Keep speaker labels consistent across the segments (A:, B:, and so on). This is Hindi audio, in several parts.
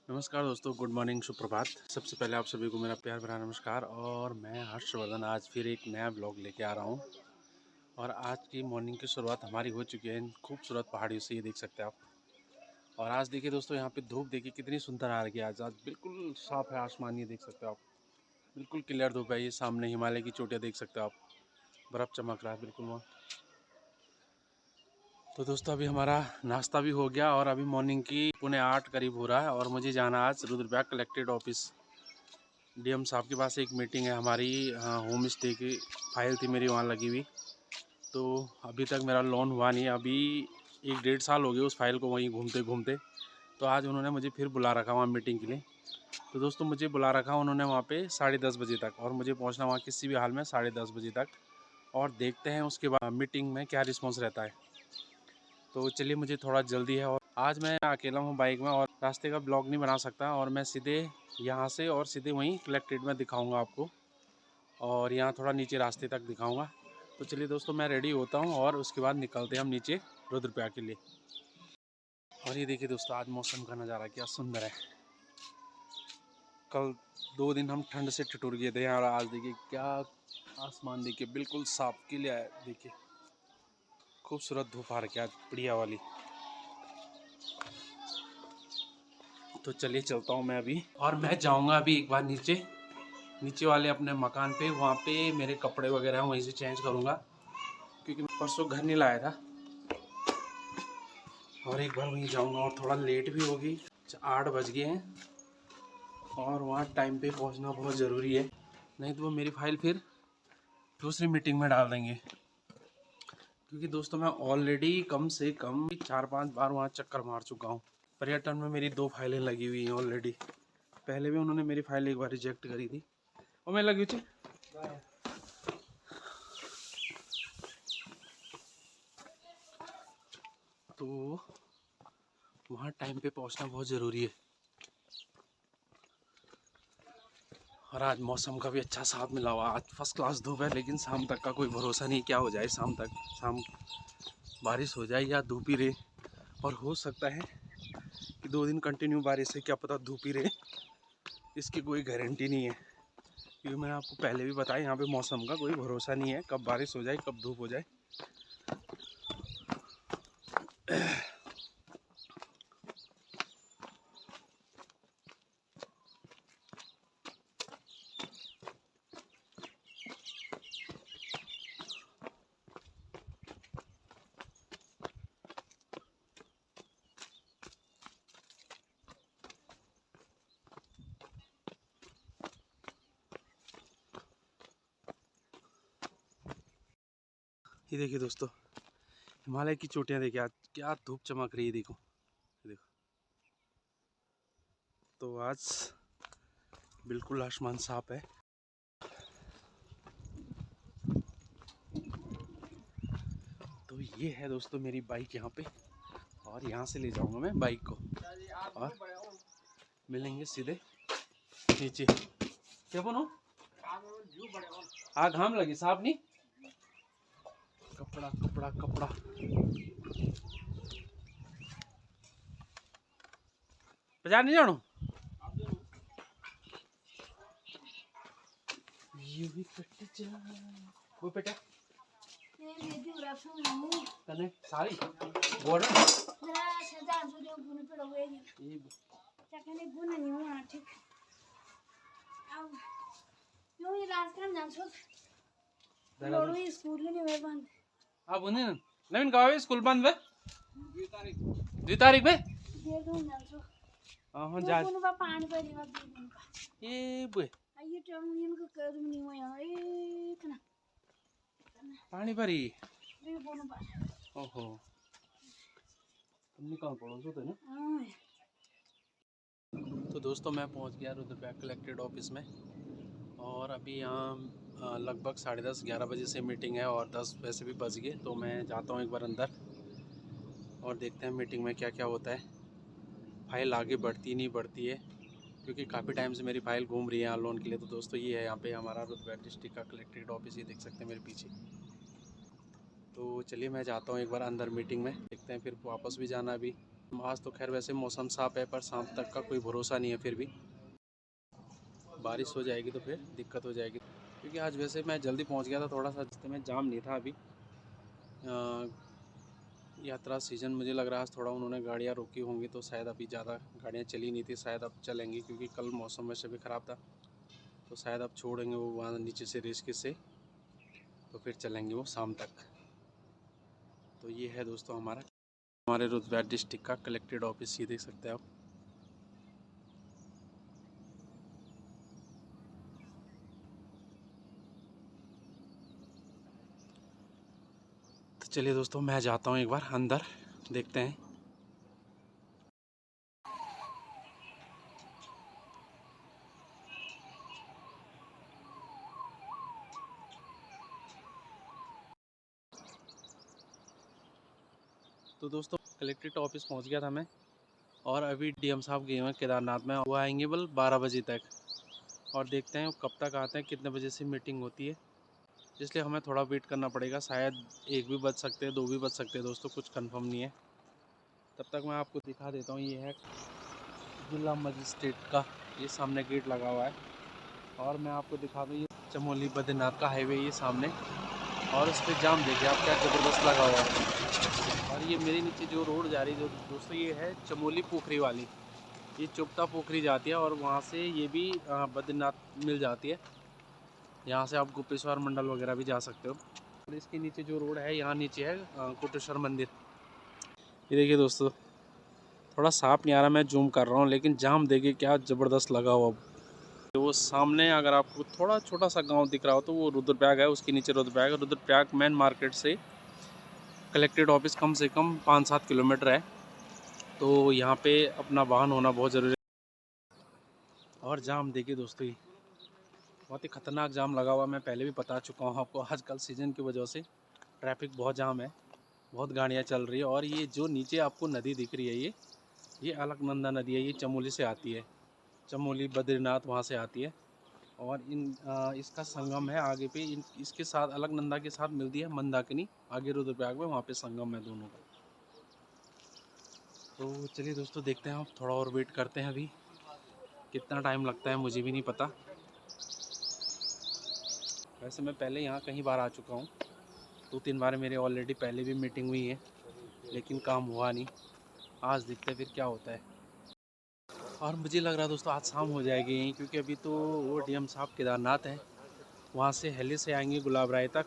A: नमस्कार दोस्तों, गुड मॉर्निंग, सुप्रभात। सबसे पहले आप सभी को मेरा प्यार भरा नमस्कार। और मैं हर्षवर्धन आज फिर एक नया ब्लॉग लेके आ रहा हूँ। और आज की मॉर्निंग की शुरुआत हमारी हो चुकी है इन खूबसूरत पहाड़ियों से, ये देख सकते हैं आप। और आज देखिए दोस्तों, यहाँ पे धूप देखिए कितनी सुंदर आ रही है। आज बिल्कुल साफ़ है आसमान, ये देख सकते हो आप, बिल्कुल क्लियर धूप है। ये सामने हिमालय की चोटियाँ देख सकते हो आप, बर्फ़ चमक रहा है बिल्कुल वहाँ। तो दोस्तों अभी हमारा नाश्ता भी हो गया और अभी मॉर्निंग की 7:45 करीब हो रहा है। और मुझे जाना आज रुद्रप्रयाग कलेक्ट्रेट ऑफिस, डीएम साहब के पास एक मीटिंग है हमारी। होम स्टे की फाइल थी मेरी वहाँ लगी हुई, तो अभी तक मेरा लोन हुआ नहीं है। अभी 1-1.5 साल हो गए उस फाइल को वहीं घूमते घूमते। तो आज उन्होंने मुझे फिर बुला रखा वहाँ मीटिंग के लिए। तो दोस्तों मुझे बुला रखा उन्होंने वहाँ पे 10:30 बजे तक, और मुझे पहुँचना वहाँ किसी भी हाल में 10:30 बजे तक। और देखते हैं उसके बाद मीटिंग में क्या रिस्पॉन्स रहता है। तो चलिए, मुझे थोड़ा जल्दी है और आज मैं अकेला हूँ बाइक में और रास्ते का ब्लॉग नहीं बना सकता। और मैं सीधे यहाँ से और सीधे वहीं कलेक्ट्रेट में दिखाऊंगा आपको, और यहाँ थोड़ा नीचे रास्ते तक दिखाऊंगा। तो चलिए दोस्तों, मैं रेडी होता हूँ और उसके बाद निकलते हैं हम नीचे रुद्रप्रयाग के लिए। और ये देखिए दोस्तों, आज मौसम का नज़ारा क्या सुंदर है। कल 2 दिन हम ठंड से ठिठुर गए थे और आज देखिए क्या आसमान, देखिए बिल्कुल साफ क्लियर है। देखिए खूबसूरत धूप आ रही है आज, बढ़िया वाली। तो चलिए चलता हूँ मैं अभी, और मैं जाऊँगा अभी एक बार नीचे वाले अपने मकान पे। वहाँ पे मेरे कपड़े वगैरह हैं, वहीं से चेंज करूँगा, क्योंकि मैं परसों घर नहीं लाया था। और एक बार वहीं जाऊँगा, और थोड़ा लेट भी होगी, 8 बज गए हैं और वहाँ टाइम पे पहुँचना बहुत ज़रूरी है। नहीं तो वो मेरी फ़ाइल फिर दूसरी मीटिंग में डाल देंगे। क्योंकि दोस्तों मैं ऑलरेडी कम से कम 4-5 बार वहाँ चक्कर मार चुका हूँ। पर्यटन में मेरी 2 फाइलें लगी हुई हैं ऑलरेडी। पहले भी उन्होंने मेरी फाइल एक बार रिजेक्ट करी थी और मैं लगी थी। तो वहाँ टाइम पे पहुँचना बहुत ज़रूरी है। और आज मौसम का भी अच्छा साथ मिला हुआ, आज फर्स्ट क्लास धूप है, लेकिन शाम तक का कोई भरोसा नहीं क्या हो जाए। शाम बारिश हो जाए या धूप ही रहे। और हो सकता है कि 2 दिन कंटिन्यू बारिश है, क्या पता धूप ही रहे, इसकी कोई गारंटी नहीं है। क्योंकि मैंने आपको पहले भी बताया, यहाँ पे मौसम का कोई भरोसा नहीं है, कब बारिश हो जाए कब धूप हो जाए। ये देखिए दोस्तों, हिमालय की चोटियाँ देखिए, आज क्या धूप चमक रही है। देखो देखो, तो आज बिल्कुल आसमान साफ है। तो ये है दोस्तों मेरी बाइक यहाँ पे, और यहाँ से ले जाऊँगा मैं बाइक को, और मिलेंगे सीधे नीचे। क्या बनो आग घाम लगी साहब नहीं, कपड़ा कपड़ा कपड़ा। बाजार नहीं जानो ये भी कट जा वो बेटा तने सारी बोल अब उन्हें नवीन कब स्कूल बंद है 2 तारीख में। हाँ जा ये बुए पानी भरी। ओहो, तुम निकाल पड़ो तो ना। तो दोस्तों मैं पहुंच गया रुद्रप्रयाग कलेक्ट्रेट ऑफिस में, और अभी यहाँ लगभग 10:30-11 बजे से मीटिंग है, और 10 वैसे भी बज गए। तो मैं जाता हूँ एक बार अंदर और देखते हैं मीटिंग में क्या क्या होता है। फाइल आगे बढ़ती नहीं बढ़ती है, क्योंकि काफ़ी टाइम से मेरी फ़ाइल घूम रही है यहाँ लोन के लिए। तो दोस्तों ये है यहाँ पे हमारा रुद्रप्रयाग डिस्ट्रिक्ट का कलेक्ट्रेट ऑफिस, ये देख सकते हैं मेरे पीछे। तो चलिए मैं जाता हूँ एक बार अंदर मीटिंग में, देखते हैं फिर वापस भी जाना अभी। आज तो खैर वैसे मौसम साफ है, पर शाम तक का कोई भरोसा नहीं है। फिर भी बारिश हो जाएगी तो फिर दिक्कत हो जाएगी, क्योंकि आज वैसे मैं जल्दी पहुंच गया था, थोड़ा सा रास्ते में जाम नहीं था। अभी यात्रा सीज़न मुझे लग रहा है आज थोड़ा उन्होंने गाड़ियाँ रोकी होंगी, तो शायद अभी ज़्यादा गाड़ियाँ चली नहीं थी, शायद अब चलेंगी, क्योंकि कल मौसम वैसे भी ख़राब था। तो शायद अब छोड़ेंगे वो वहाँ नीचे से रिस्क से, तो फिर चलेंगे वो शाम तक। तो ये है दोस्तों हमारे रुद्रप्रयाग डिस्ट्रिक्ट का कलेक्टेड ऑफिस, ये देख सकते हैं आप। तो चलिए दोस्तों, मैं जाता हूँ एक बार अंदर, देखते हैं। तो दोस्तों कलेक्ट्रेट ऑफिस पहुंच गया था मैं, और अभी डीएम साहब गए हैं केदारनाथ में, वो आएंगे बल 12 बजे तक, और देखते हैं कब तक आते हैं, कितने बजे से मीटिंग होती है। इसलिए हमें थोड़ा वेट करना पड़ेगा, शायद 1 भी बज सकते हैं, 2 भी बज सकते हैं दोस्तों, कुछ कंफर्म नहीं है। तब तक मैं आपको दिखा देता हूँ, ये है जिला मजिस्ट्रेट का, ये सामने गेट लगा हुआ है। और मैं आपको दिखा दूँ, ये चमोली बद्रीनाथ का हाईवे ये सामने, और उस पर जाम देखिए आप क्या ज़बरदस्त लगा हुआ है। और ये मेरे नीचे जो रोड जा रही है जो दोस्तों, ये है चमोली पोखरी वाली, ये चुप्ता पोखरी जाती है, और वहाँ से ये भी बद्रीनाथ मिल जाती है। यहाँ से आप गोपेश्वर मंडल वगैरह भी जा सकते हो। और इसके नीचे जो रोड है, यहाँ नीचे है कोटेश्वर मंदिर। ये देखिए दोस्तों, थोड़ा साफ नहीं आ रहा, मैं जूम कर रहा हूँ, लेकिन जाम देखिए क्या ज़बरदस्त लगा हुआ। तो वो सामने अगर आपको थोड़ा छोटा सा गांव दिख रहा हो, तो वो रुद्रप्रयाग है, उसके नीचे रुद्रप्रयाग। रुद्रप्रयाग मेन मार्केट से कलेक्टेड ऑफिस कम से कम 5-7 किलोमीटर है, तो यहाँ पे अपना वाहन होना बहुत ज़रूरी है। और जाम देखिए दोस्तों, ये बहुत ही ख़तरनाक जाम लगा हुआ, मैं पहले भी बता चुका हूँ आपको। आजकल सीज़न की वजह से ट्रैफिक बहुत जाम है, बहुत गाड़ियाँ चल रही है। और ये जो नीचे आपको नदी दिख रही है, ये अलकनंदा नदी है, ये चमोली से आती है, चमोली बद्रीनाथ वहाँ से आती है। और इसका संगम है आगे पे, इसके साथ अलकनंदा के साथ मिलती है मंदाकिनी, आगे रुद्रप्रयाग में, वहाँ पे संगम है दोनों का। तो चलिए दोस्तों, देखते हैं, आप थोड़ा और वेट करते हैं। अभी कितना टाइम लगता है मुझे भी नहीं पता। वैसे मैं पहले यहाँ कई बार आ चुका हूँ, 2-3 बार मेरे ऑलरेडी पहले भी मीटिंग हुई है, लेकिन काम हुआ नहीं। आज देखते हैं फिर क्या होता है। और मुझे लग रहा है दोस्तों आज शाम हो जाएगी यहीं, क्योंकि अभी तो वो डीएम साहब केदारनाथ है, वहाँ से हेली से आएंगे गुलाब राय तक।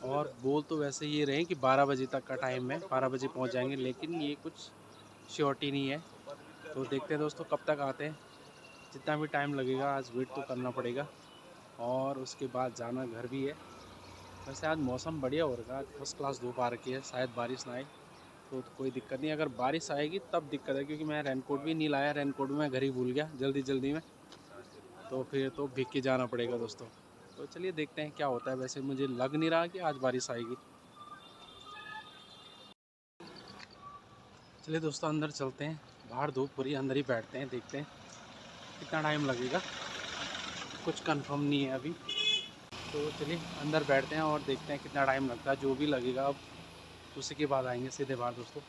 A: और बोल तो वैसे ये रहे कि 12 बजे तक का टाइम है, 12 बजे पहुँच जाएंगे, लेकिन ये कुछ श्योरिटी नहीं है। तो देखते हैं दोस्तों कब तक आते हैं। जितना भी टाइम लगेगा आज वेट तो करना पड़ेगा, और उसके बाद जाना घर भी है। वैसे आज मौसम बढ़िया हो रहा है, आज फर्स्ट क्लास धूप आ रखी है, शायद बारिश ना आए तो कोई दिक्कत नहीं। अगर बारिश आएगी तब दिक्कत है, क्योंकि मैं रेनकोट भी नहीं लाया, रेनकोट भी मैं घर ही भूल गया जल्दी में, तो फिर तो भीग के जाना पड़ेगा दोस्तों। तो चलिए देखते हैं क्या होता है। वैसे मुझे लग नहीं रहा कि आज बारिश आएगी। चलिए दोस्तों अंदर चलते हैं, बाहर धूप पूरी, अंदर ही बैठते हैं, देखते हैं कितना टाइम लगेगा, कुछ कंफर्म नहीं है अभी। तो चलिए अंदर बैठते हैं और देखते हैं कितना टाइम लगता है, जो भी लगेगा अब उसी के बाद आएंगे सीधे बाहर दोस्तों।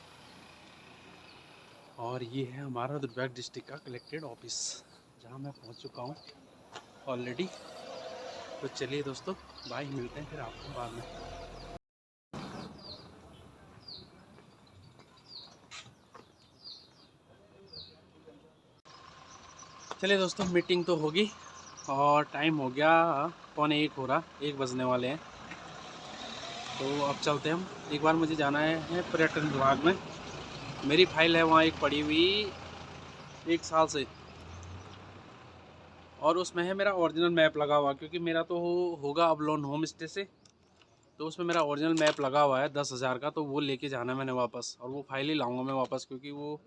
A: और ये है हमारा रुद्रप्रयाग डिस्ट्रिक्ट का कलेक्टेड ऑफिस, जहाँ मैं पहुँच चुका हूँ ऑलरेडी। तो चलिए दोस्तों, बाय, मिलते हैं फिर आपको बाद में। चलिए दोस्तों, मीटिंग तो होगी, और टाइम हो गया 1:15 हो रहा, 1 बजने वाले हैं। तो अब चलते हैं हम। एक बार मुझे जाना है पर्यटन विभाग में, मेरी फाइल है वहाँ एक पड़ी हुई 1 साल से, और उसमें है मेरा ओरिजिनल मैप लगा हुआ, क्योंकि मेरा तो होगा अब लोन होम स्टे से, तो उसमें मेरा ओरिजिनल मैप लगा हुआ है 10,000 का, तो वो लेके जाना है मैंने वापस, और वो फाइल ही लाऊंगा मैं वापस, क्योंकि वो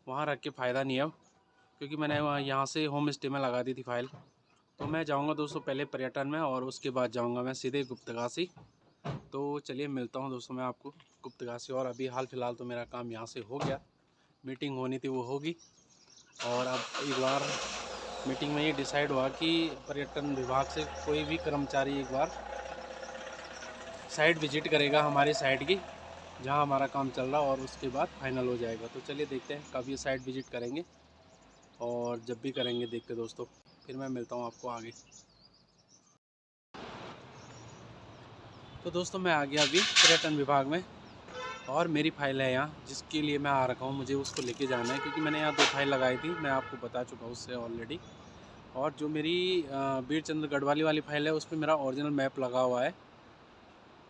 A: वहाँ रख के फ़ायदा नहीं है अब, क्योंकि मैंने वहाँ यहाँ से होम स्टे में लगा दी थी फाइल। तो मैं जाऊँगा दोस्तों पहले पर्यटन में, और उसके बाद जाऊँगा मैं सीधे गुप्तकाशी। तो चलिए मिलता हूँ दोस्तों मैं आपको गुप्तकाशी। और अभी हाल फिलहाल तो मेरा काम यहाँ से हो गया, मीटिंग होनी थी वो होगी, और अब एक बार मीटिंग में ये डिसाइड हुआ कि पर्यटन विभाग से कोई भी कर्मचारी एक बार साइट विजिट करेगा हमारी साइट की, जहाँ हमारा काम चल रहा और उसके बाद फाइनल हो जाएगा। तो चलिए देखते हैं, कब ये साइट विज़िट करेंगे और जब भी करेंगे देखते दोस्तों, फिर मैं मिलता हूँ आपको आगे। तो दोस्तों मैं आ गया अभी पर्यटन विभाग में और मेरी फ़ाइल है यहाँ, जिसके लिए मैं आ रखा हूँ। मुझे उसको लेके जाना है क्योंकि मैंने यहाँ 2 फाइल लगाई थी, मैं आपको बता चुका हूँ उससे ऑलरेडी। और जो मेरी वीर चंद्र गढ़वाली वाली फ़ाइल है उस पर मेरा ओरिजिनल मैप लगा हुआ है,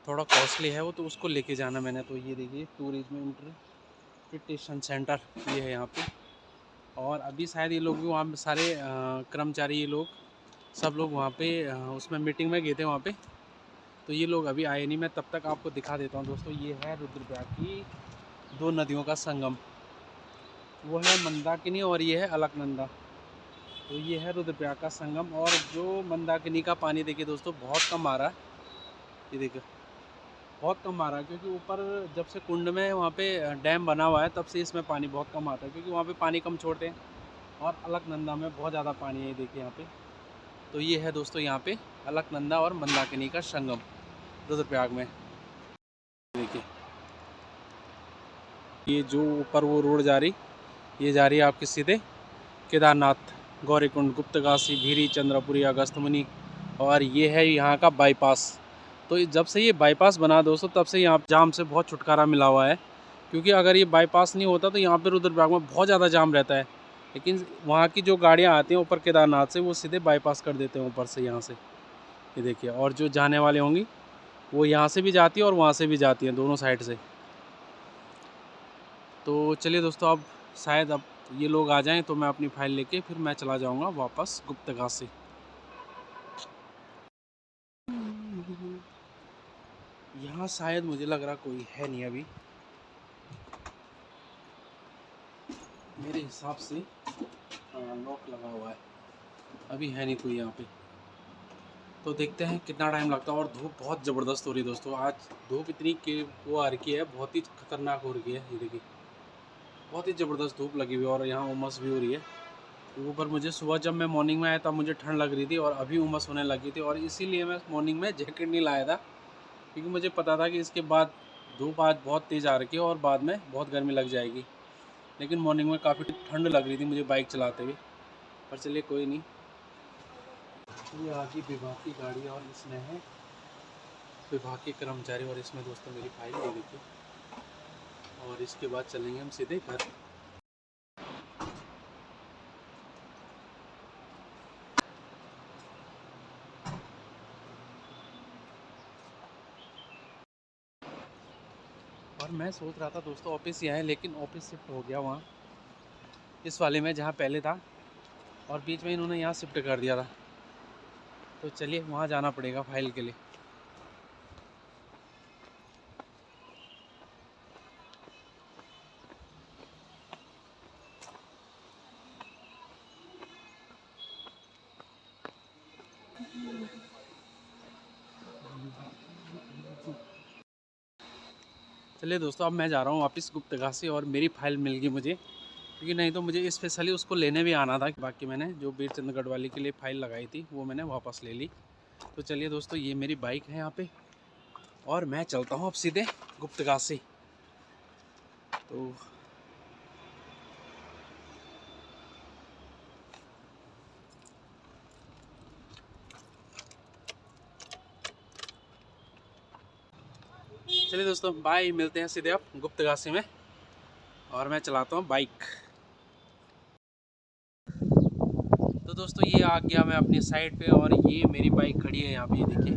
A: थोड़ा कॉस्टली है वो, तो उसको लेके जाना मैंने। तो ये देखिए टूरिज्म इंटरप्रिटेशन सेंटर ये है यहाँ पे। और अभी शायद ये लोग भी वहाँ पे सारे कर्मचारी, ये लोग सब लोग वहाँ पे उसमें मीटिंग में गए थे वहाँ पे, तो ये लोग अभी आए नहीं। मैं तब तक आपको दिखा देता हूँ दोस्तों। ये है रुद्रप्रयाग की 2 नदियों का संगम, वो है मंदाकिनी और ये है अलकनंदा। तो ये है रुद्रप्रयाग का संगम। और जो मंदाकिनी का पानी देखिए दोस्तों बहुत कम आ रहा है, ये देखिए बहुत कम आ रहा है, क्योंकि ऊपर जब से कुंड में वहाँ पे डैम बना हुआ है तब से इसमें पानी बहुत कम आता है, क्योंकि वहाँ पे पानी कम छोड़ते हैं। और अलकनंदा में बहुत ज़्यादा पानी है, ये देखिए यहाँ पे। तो ये है दोस्तों यहाँ पे अलकनंदा और मंदाकिनी का संगम रुद्रप्रयाग में। देखिए ये जो ऊपर वो रोड जा रही, ये जा रही है आपके सीधे केदारनाथ, गौरीकुंड, गुप्तकाशी, भीरी, चंद्रपुरी, अगस्त्यमुनि। और ये है यहाँ का बाईपास। तो जब से ये बाईपास बना दोस्तों, तब से यहाँ जाम से बहुत छुटकारा मिला हुआ है, क्योंकि अगर ये बाईपास नहीं होता तो यहाँ पे रुद्रप्रयाग में बहुत ज़्यादा जाम रहता है। लेकिन वहाँ की जो गाड़ियाँ आती हैं ऊपर केदारनाथ से, वो सीधे बाईपास कर देते हैं ऊपर से यहाँ से, ये देखिए। और जो जाने वाले होंगी वो यहाँ से भी जाती है और वहाँ से भी जाती हैं, दोनों साइड से। तो चलिए दोस्तों, अब शायद अब ये लोग आ जाएं तो मैं अपनी फ़ाइल लेके फिर मैं चला जाऊंगा वापस गुप्तकाशी। यहाँ शायद मुझे लग रहा कोई है नहीं अभी, मेरे हिसाब से लॉक लगा हुआ है, अभी है नहीं कोई यहाँ पे। तो देखते हैं कितना टाइम लगता है। और धूप बहुत ज़बरदस्त हो रही है दोस्तों, आज धूप इतनी के वो आ रही है, बहुत ही खतरनाक हो रही है। ये देखिए बहुत ही ज़बरदस्त धूप लगी हुई है और यहाँ उमस भी हो रही है। ऊपर मुझे सुबह जब मैं मॉर्निंग में आया तब मुझे ठंड लग रही थी और अभी उमस होने लगी थी, और इसीलिए मैं मॉर्निंग में जैकेट नहीं लाया था, क्योंकि मुझे पता था कि इसके बाद धूप आज बहुत तेज़ आ रही है और बाद में बहुत गर्मी लग जाएगी। लेकिन मॉर्निंग में काफ़ी ठंड लग रही थी मुझे बाइक चलाते हुए, पर चलिए कोई नहीं। ये आगे विभाग की गाड़ी और इसमें है विभाग के कर्मचारी, और इसमें दोस्तों मेरी फाइल दे देखिए। और इसके बाद चलेंगे हम सीधे घर। और मैं सोच रहा था दोस्तों ऑफिस यहाँ है, लेकिन ऑफिस शिफ्ट हो गया वहाँ इस वाले में जहाँ पहले था, और बीच में इन्होंने यहाँ शिफ्ट कर दिया था। तो चलिए वहाँ जाना पड़ेगा फाइल के लिए। चलिए दोस्तों, अब मैं जा रहा हूँ वापस गुप्तकाशी और मेरी फ़ाइल मिल गई मुझे, क्योंकि नहीं तो मुझे स्पेशली उसको लेने भी आना था। बाकी मैंने जो वीर चंद्र गढ़वाली के लिए फ़ाइल लगाई थी वो मैंने वापस ले ली। तो चलिए दोस्तों, ये मेरी बाइक है यहाँ पे और मैं चलता हूँ अब सीधे गुप्तकाशी। तो चलिए दोस्तों बाय, मिलते हैं सीधे अब गुप्तकाशी में, और मैं चलाता हूँ बाइक। तो दोस्तों ये आ गया मैं अपनी साइड पे, और ये मेरी बाइक खड़ी है यहाँ पे, ये देखिए।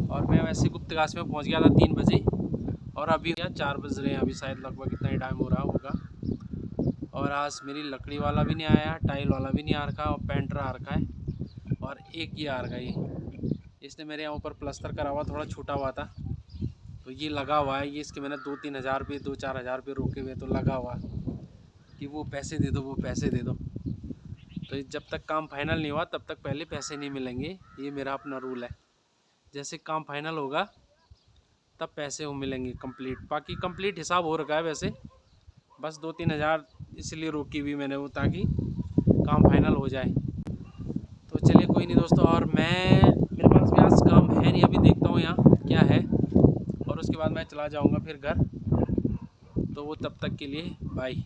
A: और मैं वैसे गुप्तकाशी में पहुँच गया था 3 बजे, और अभी 4 बज रहे हैं, अभी शायद लगभग इतना ही टाइम हो रहा होगा। और आज मेरी लकड़ी वाला भी नहीं आया, टाइल वाला भी नहीं आ रखा, और पेंटर आ रखा है, और एक ही आ रखा है। इसने मेरे यहाँ ऊपर प्लस्तर करा हुआ, थोड़ा छूटा हुआ था, तो ये लगा हुआ है। ये इसके मैंने 2-3 हज़ार रुपये 2-4 हज़ार रुपये रोके हुए, तो लगा हुआ कि वो पैसे दे दो, वो पैसे दे दो। तो जब तक काम फाइनल नहीं हुआ तब तक पहले पैसे नहीं मिलेंगे, ये मेरा अपना रूल है। जैसे काम फाइनल होगा तब पैसे वो मिलेंगे कंप्लीट। बाकी कंप्लीट हिसाब हो रखा है वैसे, बस 2-3 हज़ार इसलिए रोकी हुई मैंने वो, ताकि काम फाइनल हो जाए। तो चलिए कोई नहीं दोस्तों, और मेरे पास भी आज काम है नहीं, अभी देखता हूँ यहाँ क्या है, और उसके बाद मैं चला जाऊंगा फिर घर। तो वो तब तक के लिए बाय।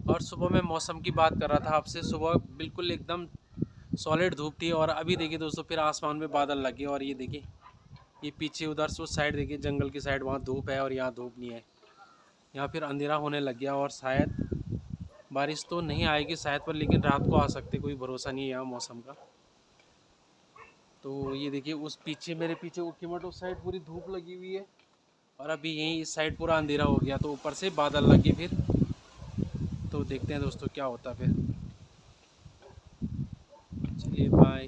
A: और सुबह मैं मौसम की बात कर रहा था आपसे, सुबह बिल्कुल एकदम सॉलिड धूप थी, और अभी देखिए दोस्तों फिर आसमान में बादल लगे, और ये देखिए ये पीछे उधर से उस साइड देखिए जंगल की साइड, वहाँ धूप है और यहाँ धूप नहीं है। यहाँ फिर अंधेरा होने लग गया, और शायद बारिश तो नहीं आएगी शायद, पर लेकिन रात को आ सकते, कोई भरोसा नहीं है यहाँ मौसम का। तो ये देखिए उस पीछे मेरे पीछे उखीमठ उस साइड पूरी धूप लगी हुई है, और अभी यहीं इस साइड पूरा अंधेरा हो गया, तो ऊपर से बादल लगे फिर। तो देखते हैं दोस्तों क्या होता है फिर। चलिए बाय।